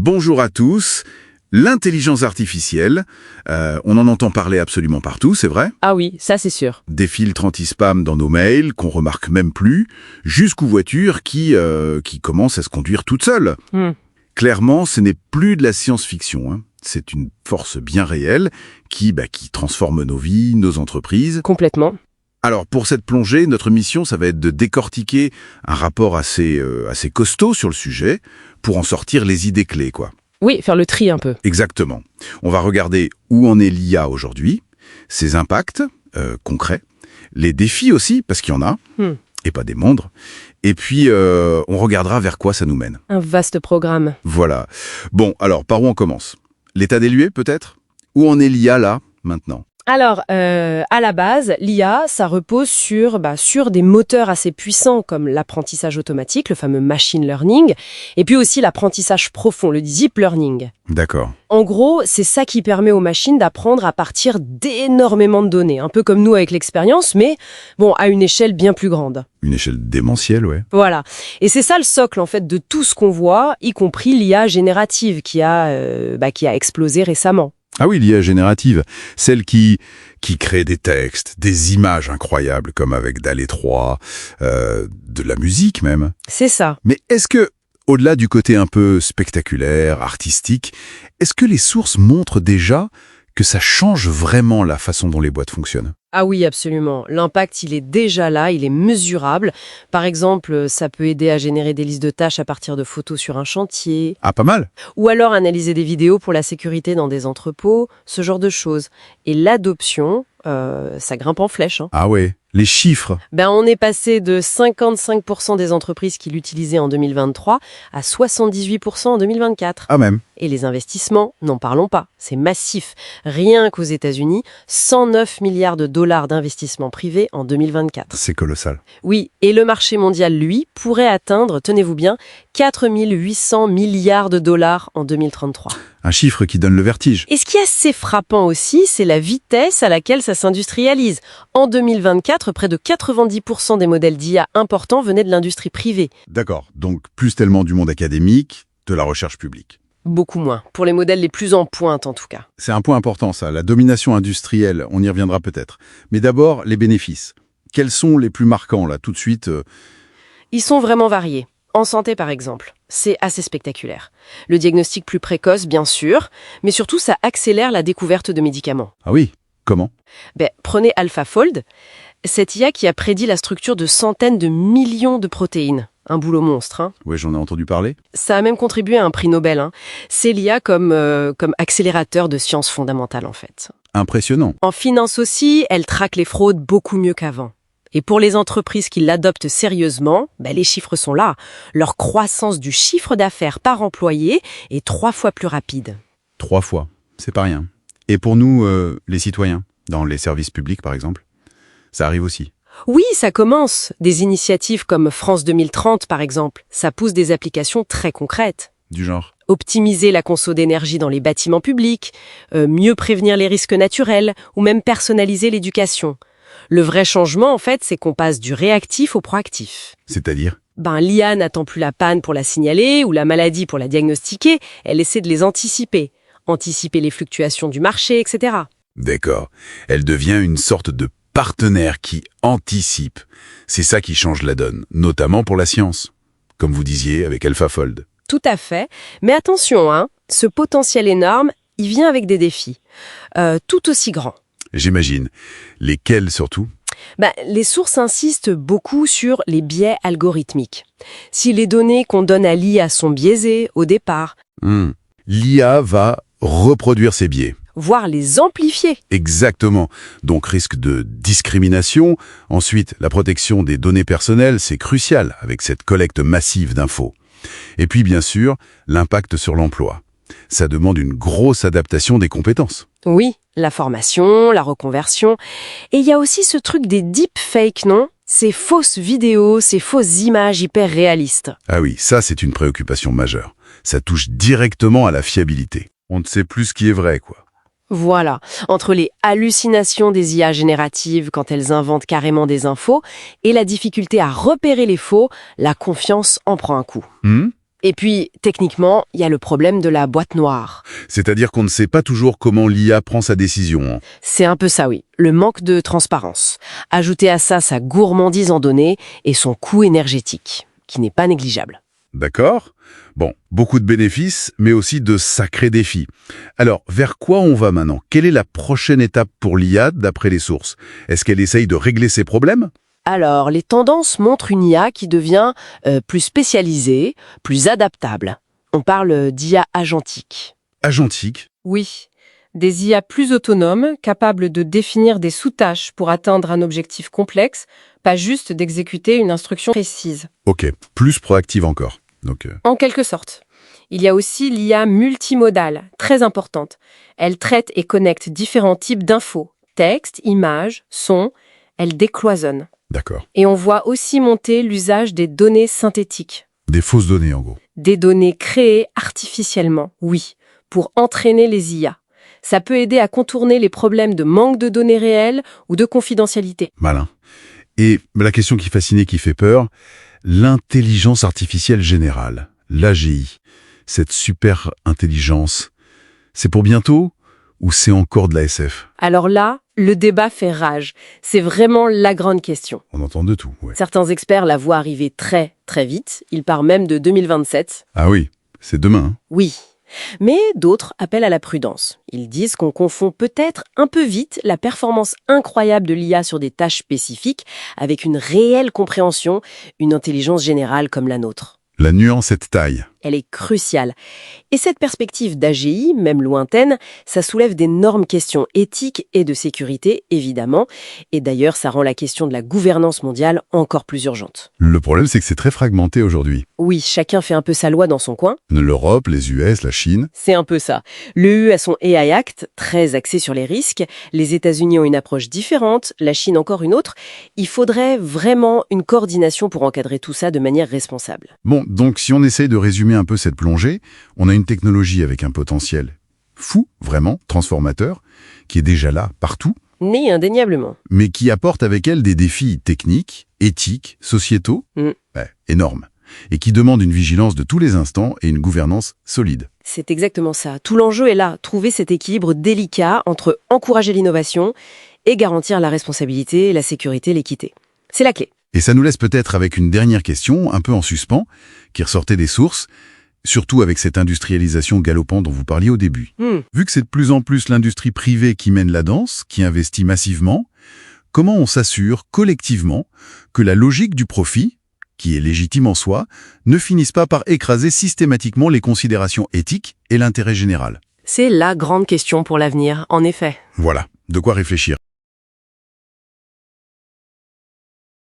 bonjour à tous. L'intelligence artificielle, on en entend parler absolument partout, c'est vrai? Ah oui, ça c'est sûr. Des filtres anti-spam dans nos mails qu'on remarque même plus, jusqu'aux voitures qui commencent à se conduire toutes seules. Clairement, ce n'est plus de la science-fiction, hein. C'est une force bien réelle qui transforme nos vies, nos entreprises. Complètement. Alors, pour cette plongée, notre mission, ça va être de décortiquer un rapport assez costaud sur le sujet pour en sortir les idées clés, quoi. Oui, faire le tri un peu. Exactement. On va regarder où en est l'IA aujourd'hui, ses impacts concrets, les défis aussi, parce qu'il y en a, et pas des moindres. Et puis, on regardera vers quoi ça nous mène. Un vaste programme. Voilà. Bon, alors, par où on commence? L'état des lieux, peut-être? Où en est l'IA, là, maintenant? Alors, à la base, l'IA, ça repose sur des moteurs assez puissants comme l'apprentissage automatique, le fameux machine learning, et puis aussi l'apprentissage profond, le deep learning. D'accord. En gros, c'est ça qui permet aux machines d'apprendre à partir d'énormément de données, un peu comme nous avec l'expérience, mais à une échelle bien plus grande. Une échelle démentielle, ouais. Voilà. Et c'est ça le socle, en fait, de tout ce qu'on voit, y compris l'IA générative qui a explosé récemment. Ah oui, l'IA générative, celle qui crée des textes, des images incroyables, comme avec DALL-E 3, de la musique même. C'est ça. Mais est-ce que, au-delà du côté un peu spectaculaire, artistique, est-ce que les sources montrent déjà que ça change vraiment la façon dont les boîtes fonctionnent? Ah oui, absolument. L'impact, il est déjà là, il est mesurable. Par exemple, ça peut aider à générer des listes de tâches à partir de photos sur un chantier. Ah, pas mal. Ou alors analyser des vidéos pour la sécurité dans des entrepôts, ce genre de choses. Et l'adoption, ça grimpe en flèche. Ah ouais, les chiffres. On est passé de 55% des entreprises qui l'utilisaient en 2023 à 78% en 2024. Ah même. Et les investissements, n'en parlons pas, c'est massif. Rien qu'aux États-Unis, 109 milliards de dollars d'investissements privés en 2024. C'est colossal. Oui, et le marché mondial, lui, pourrait atteindre, tenez-vous bien, 4 800 milliards de dollars en 2033. Un chiffre qui donne le vertige. Et ce qui est assez frappant aussi, c'est la vitesse à laquelle ça s'industrialise. En 2024, près de 90% des modèles d'IA importants venaient de l'industrie privée. D'accord, donc plus tellement du monde académique, de la recherche publique. Beaucoup moins, pour les modèles les plus en pointe en tout cas. C'est un point important ça, la domination industrielle, on y reviendra peut-être. Mais d'abord, les bénéfices. Quels sont les plus marquants là, tout de suite Ils sont vraiment variés. En santé par exemple, c'est assez spectaculaire. Le diagnostic plus précoce bien sûr, mais surtout ça accélère la découverte de médicaments. Ah oui, comment? Prenez AlphaFold, cette IA qui a prédit la structure de centaines de millions de protéines. Un boulot monstre, hein. Oui, j'en ai entendu parler. Ça a même contribué à un prix Nobel, hein. C'est l'IA comme accélérateur de sciences fondamentales, en fait. Impressionnant. En finance aussi, elle traque les fraudes beaucoup mieux qu'avant. Et pour les entreprises qui l'adoptent sérieusement, les chiffres sont là. Leur croissance du chiffre d'affaires par employé est 3 fois plus rapide. 3 fois, c'est pas rien. Et pour nous, les citoyens, dans les services publics par exemple, ça arrive aussi. Oui, ça commence. Des initiatives comme France 2030, par exemple, ça pousse des applications très concrètes. Du genre? Optimiser la conso d'énergie dans les bâtiments publics, mieux prévenir les risques naturels, ou même personnaliser l'éducation. Le vrai changement, en fait, c'est qu'on passe du réactif au proactif. C'est-à-dire? L'IA n'attend plus la panne pour la signaler ou la maladie pour la diagnostiquer, elle essaie de les anticiper. Anticiper les fluctuations du marché, etc. D'accord. Elle devient une sorte de partenaire qui anticipe. C'est ça qui change la donne, notamment pour la science. Comme vous disiez avec AlphaFold. Tout à fait. Mais attention, ce potentiel énorme, il vient avec des défis. Tout aussi grands. J'imagine. Lesquels surtout? Les sources insistent beaucoup sur les biais algorithmiques. Si les données qu'on donne à l'IA sont biaisées au départ, l'IA va reproduire ces biais. Voire les amplifier. Exactement. Donc risque de discrimination. Ensuite, la protection des données personnelles, c'est crucial avec cette collecte massive d'infos. Et puis bien sûr, l'impact sur l'emploi. Ça demande une grosse adaptation des compétences. Oui, la formation, la reconversion. Et il y a aussi ce truc des deepfakes, non? Ces fausses vidéos, ces fausses images hyper réalistes. Ah oui, ça c'est une préoccupation majeure. Ça touche directement à la fiabilité. On ne sait plus ce qui est vrai, quoi. Voilà, entre les hallucinations des IA génératives quand elles inventent carrément des infos et la difficulté à repérer les faux, la confiance en prend un coup. Et puis, techniquement, il y a le problème de la boîte noire. C'est-à-dire qu'on ne sait pas toujours comment l'IA prend sa décision. C'est un peu ça, oui. Le manque de transparence. Ajoutez à ça sa gourmandise en données et son coût énergétique, qui n'est pas négligeable. D'accord? Bon, beaucoup de bénéfices, mais aussi de sacrés défis. Alors, vers quoi on va maintenant? Quelle est la prochaine étape pour l'IA, d'après les sources? Est-ce qu'elle essaye de régler ses problèmes? Alors, les tendances montrent une IA qui devient plus spécialisée, plus adaptable. On parle d'IA agentique. Agentique? Oui, des IA plus autonomes, capables de définir des sous-tâches pour atteindre un objectif complexe, pas juste d'exécuter une instruction précise. Ok, plus proactive encore. Donc, En quelque sorte. Il y a aussi l'IA multimodale, très importante. Elle traite et connecte différents types d'infos, texte, images, sons, elle décloisonne. d'accord. Et on voit aussi monter l'usage des données synthétiques. Des fausses données, en gros. Des données créées artificiellement, oui, pour entraîner les IA. Ça peut aider à contourner les problèmes de manque de données réelles ou de confidentialité. Malin. Et la question qui fascine et qui fait peur, l'intelligence artificielle générale, l'AGI, cette super intelligence, c'est pour bientôt ou c'est encore de la SF? Alors là, le débat fait rage. C'est vraiment la grande question. On entend de tout, ouais. Certains experts la voient arriver très, très vite. Ils parlent même de 2027. Ah oui, c'est demain. Oui. Mais d'autres appellent à la prudence. Ils disent qu'on confond peut-être un peu vite la performance incroyable de l'IA sur des tâches spécifiques avec une réelle compréhension, une intelligence générale comme la nôtre. La nuance est de taille. Elle est cruciale. Et cette perspective d'AGI, même lointaine, ça soulève d'énormes questions éthiques et de sécurité, évidemment. Et d'ailleurs, ça rend la question de la gouvernance mondiale encore plus urgente. Le problème, c'est que c'est très fragmenté aujourd'hui. Oui, chacun fait un peu sa loi dans son coin. L'Europe, les US, la Chine. C'est un peu ça. L'EU a son AI Act, très axé sur les risques. Les États-Unis ont une approche différente, la Chine encore une autre. Il faudrait vraiment une coordination pour encadrer tout ça de manière responsable. Bon, donc si on essaye de résumer un peu cette plongée, on a une technologie avec un potentiel fou, vraiment, transformateur, qui est déjà là, partout, Né indéniablement. mais qui apporte avec elle des défis techniques, éthiques, sociétaux, énormes, et qui demandent une vigilance de tous les instants et une gouvernance solide. C'est exactement ça. Tout l'enjeu est là, trouver cet équilibre délicat entre encourager l'innovation et garantir la responsabilité, la sécurité, l'équité. C'est la clé. Et ça nous laisse peut-être avec une dernière question, un peu en suspens, qui ressortait des sources, surtout avec cette industrialisation galopante dont vous parliez au début. Vu que c'est de plus en plus l'industrie privée qui mène la danse, qui investit massivement, comment on s'assure collectivement que la logique du profit, qui est légitime en soi, ne finisse pas par écraser systématiquement les considérations éthiques et l'intérêt général? C'est la grande question pour l'avenir, en effet. Voilà, de quoi réfléchir.